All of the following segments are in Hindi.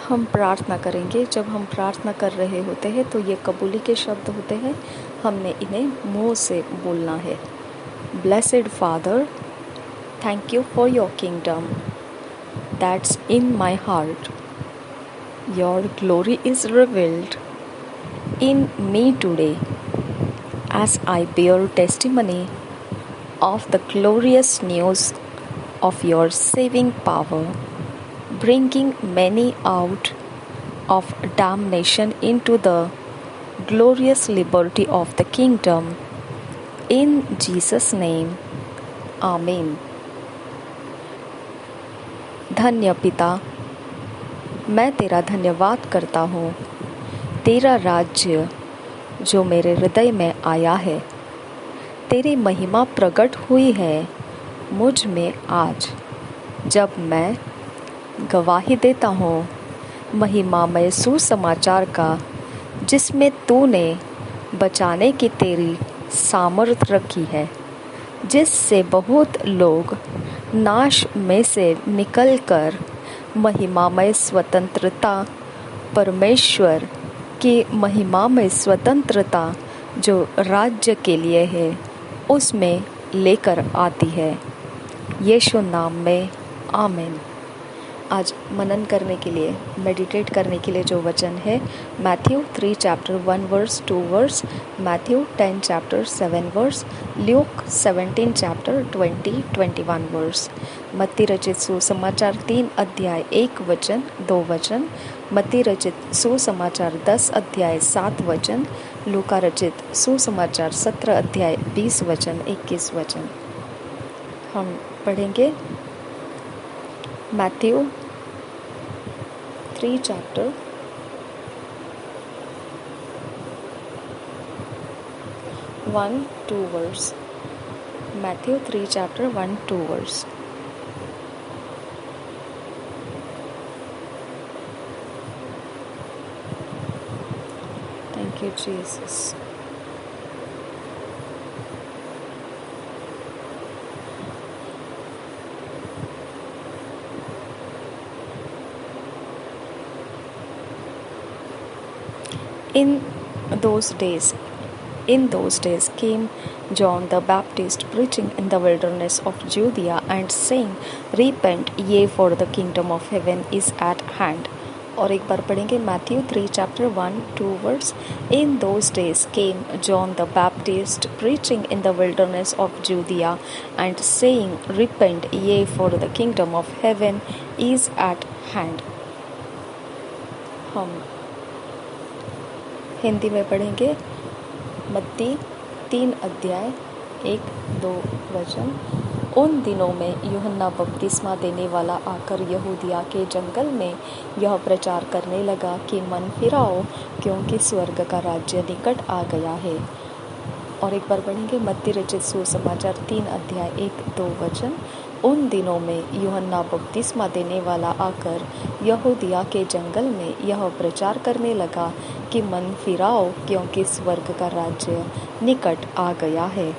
हम प्रार्थना करेंगे। जब हम प्रार्थना कर रहे होते हैं तो ये कबूली के शब्द होते हैं, हमने इन्हें मुंह से बोलना है। Blessed father, thank you for your kingdom that's in my heart. Your glory is revealed in me today as I bear testimony of the glorious news of your saving power, bringing many out of damnation into the glorious liberty of the kingdom. In Jesus' name, Amen. धन्य पिता, मैं तेरा धन्यवाद करता हूँ। तेरा राज्य जो मेरे हृदय में आया है, तेरी महिमा प्रकट हुई है मुझ में आज, जब मैं गवाही देता हूँ महिमामय सुसमाचार का, जिसमें तूने बचाने की तेरी सामर्थ रखी है, जिससे बहुत लोग नाश में से निकलकर महिमामय स्वतंत्रता, परमेश्वर की महिमामय स्वतंत्रता जो राज्य के लिए है, उसमें लेकर आती है। यीशु नाम में आमीन। आज मनन करने के लिए, मेडिटेट करने के लिए जो वचन है, Matthew 3 chapter 1 verse 2 verse, Matthew 10 chapter 7 verse, Luke 17 chapter 20-21 verse. मत्ती रचित सुसमाचार 3 अध्याय 1 वचन 2 वचन, मत्ती रचित सुसमाचार 10 अध्याय 7 वचन, लूका रचित सुसमाचार 17 अध्याय 20 वचन 21 वचन। हम पढ़ेंगे Matthew 3 chapter 1-2 verse. Matthew 3 chapter 1-2 verse. Thank you Jesus. In those days came John the Baptist preaching in the wilderness of Judea and saying, Repent ye, for the kingdom of heaven is at hand. और एक बार पढ़ेंगे Matthew 3 chapter 1-2 verse. In those days came John the Baptist preaching in the wilderness of Judea and saying, Repent ye, for the kingdom of heaven is at hand. हम हिंदी में पढ़ेंगे मत्ती 3 अध्याय 1-2 वचन। उन दिनों में यूहन्ना बपतिस्मा देने वाला आकर यहूदिया के जंगल में यह प्रचार करने लगा कि मन फिराओ, क्योंकि स्वर्ग का राज्य निकट आ गया है। और एक बार पढ़ेंगे मत्ती रचित सुसमाचार 3 अध्याय 1-2 वचन। उन दिनों में यूहन्ना बपतिस्मा देने वाला आकर यहूदिया के जंगल में यह प्रचार करने लगा कि मन फिराओ, क्योंकि स्वर्ग का राज्य निकट आ गया है।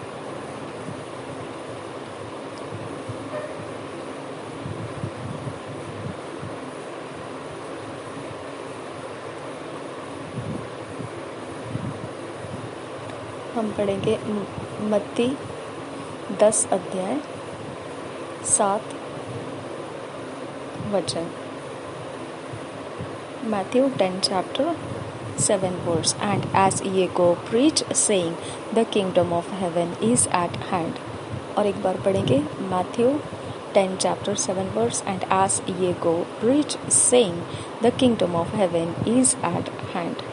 हम पढ़ेंगे मत्ती 10 अध्याय 7 वचन। Matthew 10 chapter 7 verse. And as ye go, preach, saying, the kingdom of heaven is at hand. और एक बार पढ़ेंगे Matthew 10 chapter 7 verse. And as ye go, preach, saying, the kingdom of heaven is at hand.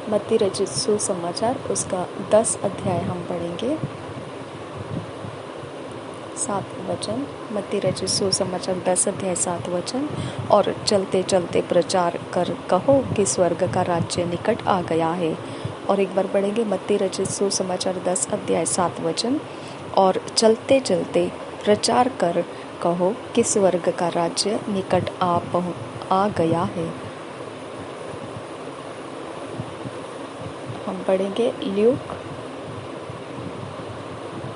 मत्ती रचित सुसमाचार उसका 10 अध्याय हम पढ़ेंगे 7 वचन। मत्ती रचित सुसमाचार 10 अध्याय 7 वचन। और चलते चलते प्रचार कर कहो कि स्वर्ग का राज्य निकट आ गया है। और एक बार पढ़ेंगे मत्ती रचित सुसमाचार 10 अध्याय 7 वचन। और चलते चलते प्रचार कर कहो कि स्वर्ग का राज्य निकट आ गया है। हम पढ़ेंगे Luke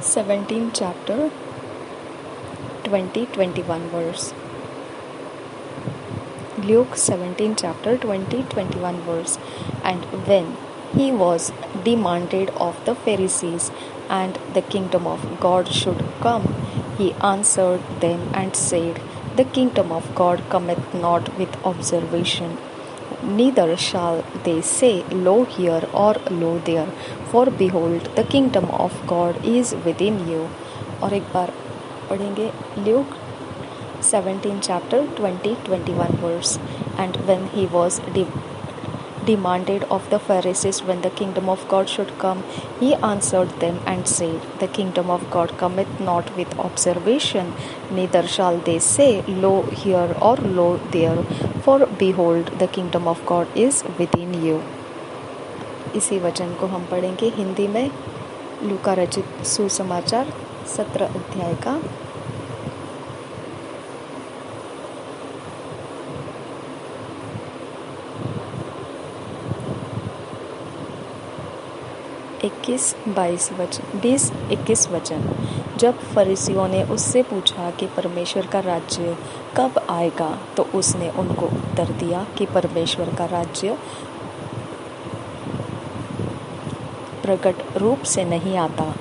17 chapter 20-21 verse. Luke 17 chapter 20-21 verse. And when he was demanded of the Pharisees and the kingdom of God should come, he answered them and said, The kingdom of God cometh not with observation, neither shall they say, Lo here or lo there, for behold, the kingdom of God is within you. और एक बार पढ़ेंगे Luke 17 chapter 20-21 verse. And when he was demanded of the Pharisees when the kingdom of God should come, he answered them and said, The kingdom of God cometh not with observation, neither shall they say, Lo here or lo there, for behold, the kingdom of God is within you. इसी वचन को हम पढ़ेंगे हिंदी में लूका रचित सुसमाचार 17 अध्याय का 20-21 वचन। जब फरीसियों ने उससे पूछा कि परमेश्वर का राज्य कब आएगा, तो उसने उनको उत्तर दिया कि परमेश्वर का राज्य प्रकट रूप से नहीं आता,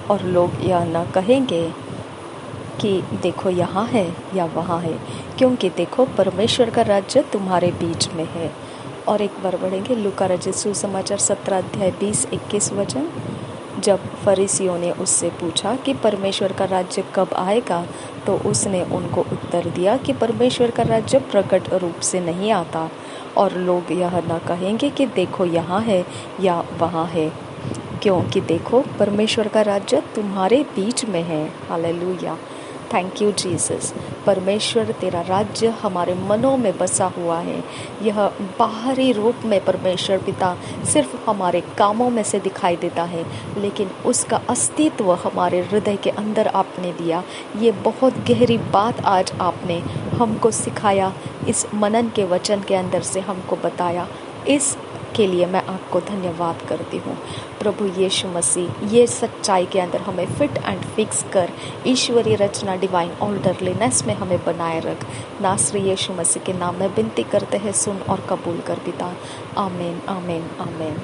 और लोग यह न कहेंगे कि देखो यहाँ है या वहाँ है, क्योंकि देखो परमेश्वर का राज्य तुम्हारे बीच में है। और एक बार बढ़ेंगे लूका रचित सुसमाचार 17 अध्याय 20-21 वचन। जब फरीसियों ने उससे पूछा कि परमेश्वर का राज्य कब आएगा, तो उसने उनको उत्तर दिया कि परमेश्वर का राज्य प्रकट रूप से नहीं आता, और लोग यह न कहेंगे कि देखो यहाँ है या वहाँ है, क्योंकि देखो परमेश्वर का राज्य तुम्हारे बीच में है। Hallelujah, thank you Jesus. परमेश्वर तेरा राज्य हमारे मनों में बसा हुआ है। यह बाहरी रूप में परमेश्वर पिता सिर्फ हमारे कामों में से दिखाई देता है, लेकिन उसका अस्तित्व हमारे हृदय के अंदर आपने दिया। ये बहुत गहरी बात आज आपने हमको सिखाया, इस मनन के वचन के अंदर से हमको बताया। इस के लिए मैं आपको धन्यवाद करती हूँ। प्रभु यीशु मसीह, ये सच्चाई के अंदर हमें फिट एंड फिक्स कर, ईश्वरीय रचना डिवाइन ऑर्डरलीनेस में हमें बनाए रख। नासरी यीशु मसीह के नाम में विनती करते हैं, सुन और कबूल कर पिता। आमीन, आमीन, आमीन।